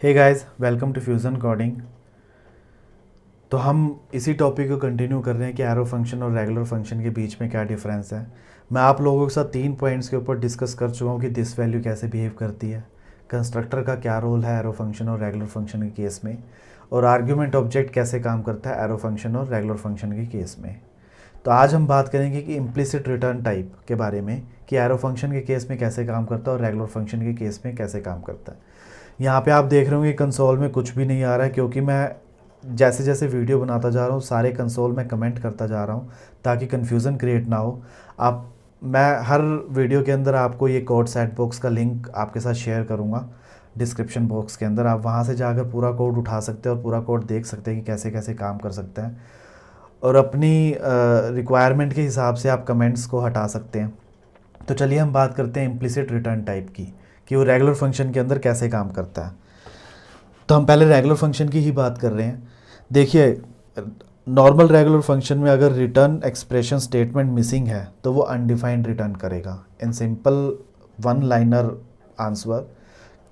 Hey guys, welcome to fusion coding. तो हम इसी टॉपिक को कंटिन्यू कर रहे हैं कि एरो फंक्शन और रेगुलर फंक्शन के बीच में क्या डिफरेंस है। मैं आप लोगों के साथ 3 पॉइंट्स के ऊपर डिस्कस कर चुका हूँ कि दिस वैल्यू कैसे बिहेव करती है, कंस्ट्रक्टर का क्या रोल है एरो फंक्शन और रेगुलर फंक्शन के केस में, और आर्ग्यूमेंट ऑब्जेक्ट कैसे काम करता है एरो फंक्शन और रेगुलर फंक्शन के केस में। तो आज हम बात करेंगे कि इम्प्लिसिट रिटर्न टाइप के बारे में, कि एरो फंक्शन के केस में कैसे काम करता है और रेगुलर फंक्शन के केस में कैसे काम करता है। यहाँ पे आप देख रहे होंगे कंसोल में कुछ भी नहीं आ रहा है, क्योंकि मैं जैसे जैसे वीडियो बनाता जा रहा हूँ सारे कंसोल में कमेंट करता जा रहा हूँ ताकि कन्फ्यूज़न क्रिएट ना हो। आप मैं हर वीडियो के अंदर आपको ये कोड सेट बॉक्स का लिंक आपके साथ शेयर करूँगा डिस्क्रिप्शन बॉक्स के अंदर। आप वहाँ से जाकर पूरा कोड उठा सकते हैं और पूरा कोड देख सकते हैं कि कैसे कैसे काम कर सकते हैं, और अपनी रिक्वायरमेंट के हिसाब से आप कमेंट्स को हटा सकते हैं। तो चलिए हम बात करते हैं इम्प्लिसिट रिटर्न टाइप की, कि वो रेगुलर फंक्शन के अंदर कैसे काम करता है। तो हम पहले रेगुलर फंक्शन की ही बात कर रहे हैं। देखिए, नॉर्मल रेगुलर फंक्शन में अगर रिटर्न एक्सप्रेशन स्टेटमेंट मिसिंग है तो वो अनडिफाइंड रिटर्न करेगा। In simple one liner answer,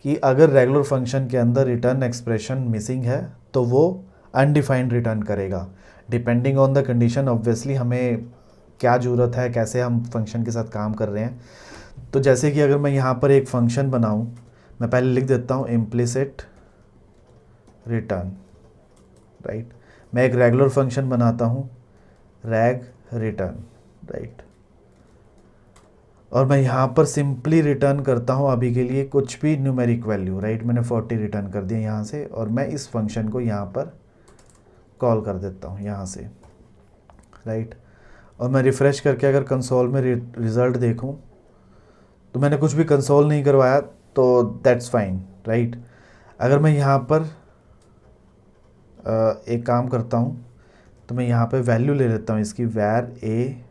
कि अगर रेगुलर फंक्शन के अंदर रिटर्न एक्सप्रेशन मिसिंग है तो वो अनडिफाइंड रिटर्न करेगा। Depending on the condition, obviously हमें क्या ज़रूरत है, कैसे हम फंक्शन के साथ काम कर रहे हैं। तो जैसे कि अगर मैं यहाँ पर एक फंक्शन बनाऊँ, मैं पहले लिख देता हूँ इम्प्लिसिट रिटर्न, राइट। मैं एक रेगुलर फंक्शन बनाता हूँ रैग रिटर्न, राइट, और मैं यहाँ पर सिंपली रिटर्न करता हूँ अभी के लिए कुछ भी न्यूमेरिक वैल्यू, राइट। मैंने 40 रिटर्न कर दिया यहाँ से, और मैं इस फंक्शन को यहाँ पर कॉल कर देता हूँ यहाँ से, राइट। और मैं रिफ़्रेश करके अगर कंसोल में रिज़ल्ट देखूँ तो मैंने कुछ भी कंसोल नहीं करवाया, तो दैट्स फाइन, राइट। अगर मैं यहाँ पर एक काम करता हूँ, तो मैं यहाँ पे वैल्यू ले लेता हूँ इसकी, var a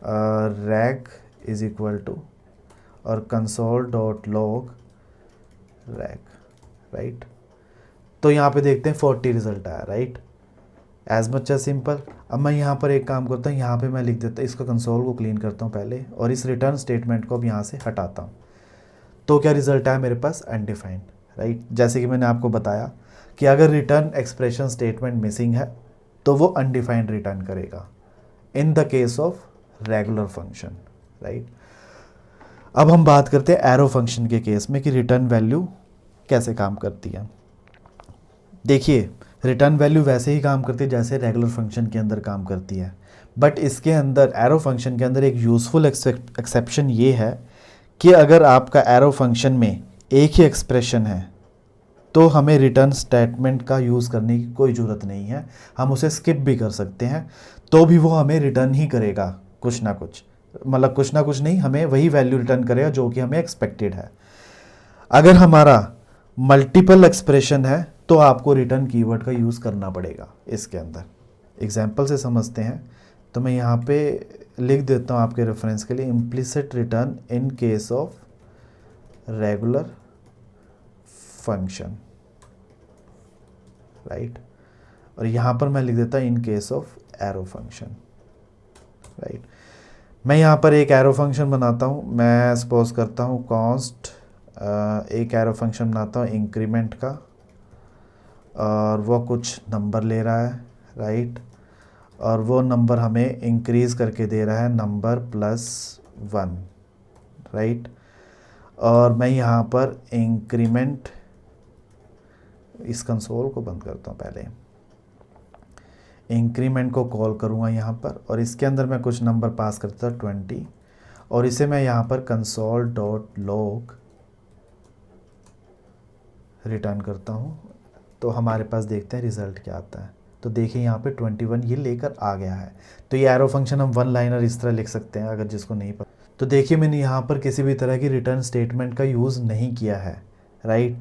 rag is equal to और console dot log rag, right. तो यहाँ पे देखते हैं 40 रिज़ल्ट आया, right. As much as simple. अब मैं यहाँ पर एक काम करता हूँ, यहाँ पे मैं लिख देता हूँ, इसका कंसोल को क्लीन करता हूँ पहले, और इस रिटर्न स्टेटमेंट को अब यहाँ से हटाता हूँ। तो क्या रिज़ल्ट आया मेरे पास? Undefined, right. जैसे कि मैंने आपको बताया कि अगर रिटर्न एक्सप्रेशन स्टेटमेंट मिसिंग है तो वो अनडिफाइंड रिटर्न करेगा in the case of regular function, right. अब हम बात करते हैं एरो फंक्शन के केस में कि रिटर्न वैल्यू कैसे काम करती है। देखिए, रिटर्न वैल्यू वैसे ही काम करती है जैसे रेगुलर फंक्शन के अंदर काम करती है, बट इसके अंदर एरो फंक्शन के अंदर एक यूज़फुल एक्सेप्शन ये है कि अगर आपका एरो फंक्शन में एक ही एक्सप्रेशन है तो हमें रिटर्न स्टेटमेंट का यूज़ करने की कोई ज़रूरत नहीं है। हम उसे स्किप भी कर सकते हैं, तो भी वो हमें रिटर्न ही करेगा कुछ ना कुछ, मतलब कुछ ना कुछ नहीं, हमें वही वैल्यू रिटर्न करेगा जो कि हमें एक्सपेक्टेड है। अगर हमारा मल्टीपल एक्सप्रेशन है तो आपको रिटर्न कीवर्ड का यूज़ करना पड़ेगा इसके अंदर। एग्जाम्पल से समझते हैं, तो मैं यहाँ पे लिख देता हूँ आपके रेफरेंस के लिए, implicit return in case of regular function, right. और यहाँ पर मैं लिख देता हूँ in case of arrow function, right. मैं यहाँ पर एक एरो फंक्शन बनाता हूँ, मैं सपोज करता हूँ कॉन्स्ट, एक एरो फंक्शन बनाता हूँ इंक्रीमेंट का, और वो कुछ नंबर ले रहा है, राइट। और वो नंबर हमें इंक्रीज़ करके दे रहा है नंबर +1, राइट। और मैं यहाँ पर इंक्रीमेंट, इस कंसोल को बंद करता हूँ पहले, इंक्रीमेंट को कॉल करूँगा यहाँ पर, और इसके अंदर मैं कुछ नंबर पास करता हूँ 20, और इसे मैं यहाँ पर कंसोल डॉट लॉग रिटर्न करता हूँ। तो हमारे पास देखते हैं रिज़ल्ट क्या आता है। तो देखिए यहाँ पे 21 ये लेकर आ गया है। तो ये एरो फंक्शन हम वन लाइनर इस तरह लिख सकते हैं अगर जिसको नहीं पता। तो देखिए, मैंने यहाँ पर किसी भी तरह की रिटर्न स्टेटमेंट का यूज़ नहीं किया है, राइट।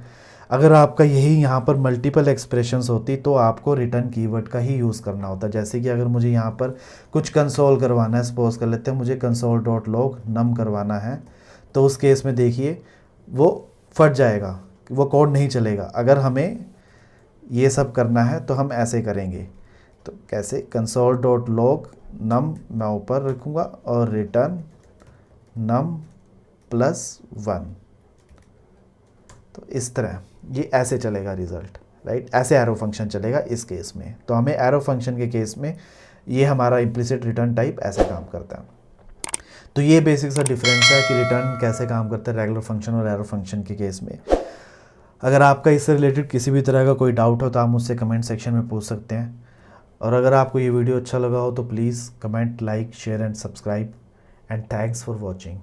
अगर आपका यही यहाँ पर मल्टीपल एक्सप्रेशंस होती तो आपको रिटर्न कीवर्ड का ही यूज़ करना होता। जैसे कि अगर मुझे यहाँ पर कुछ कंसोल करवाना है, सपोज कर लेते हैं मुझे कंसोल डॉट लॉग नम करवाना है, तो उस केस में देखिए वो फट जाएगा, वो कोड नहीं चलेगा। अगर हमें ये सब करना है तो हम ऐसे करेंगे। तो कैसे? कंसोल डॉट लॉग नम मैं ऊपर रखूँगा और रिटर्न num +1, तो इस तरह ये ऐसे चलेगा रिज़ल्ट, राइट, ऐसे एरो फंक्शन चलेगा इस केस में। तो हमें एरो फंक्शन के केस में ये हमारा इम्प्लिसिट रिटर्न टाइप ऐसे काम करता है। तो ये बेसिक सा डिफरेंस है कि रिटर्न कैसे काम करता है रेगुलर फंक्शन और एरो फंक्शन के केस में। अगर आपका इससे रिलेटेड किसी भी तरह का कोई डाउट हो तो आप मुझसे कमेंट सेक्शन में पूछ सकते हैं। और अगर आपको ये वीडियो अच्छा लगा हो तो please comment, like, share and subscribe, and thanks for watching.